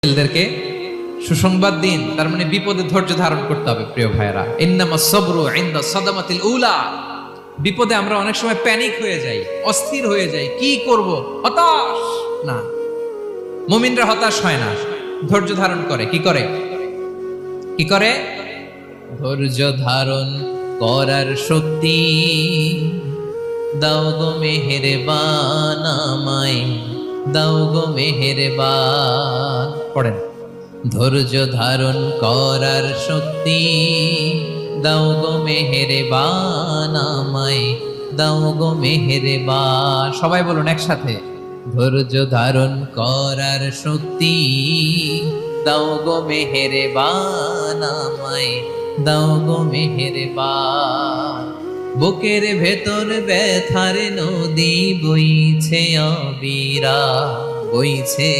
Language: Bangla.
ছেলেদেরকে সুসংবাদ দিন, তার মানে বিপদে ধৈর্য ধারণ করতে হবে। প্রিয় ভাইয়েরা, ইন্নামাস সাবরু ইনদা সাদামাতিল উলা। বিপদে আমরা অনেক সময় প্যানিক হয়ে যাই, অস্থির হয়ে যাই, কি করব, হতাশ। না, মুমিনরা হতাশ হয় না, ধৈর্য ধারণ করে। কি করে? কি করে? ধৈর্য ধারণ করার শক্তি দাও গো মেহেরবান আমায়, দাও গো মেহেরবান। পড়েন, ধৈর্য ধারণ করার শক্তি দাও গো মেহেরবান আমায়, দাও গো মেহেরবান। সবাই বলুন একসাথে, ধৈর্য ধারণ করার শক্তি দাও গো মেহেরবান আমায়, দাও গো মেহেরবান। বুকের ভেতর ব্যথার নদী বইছে অবিরা, বইছে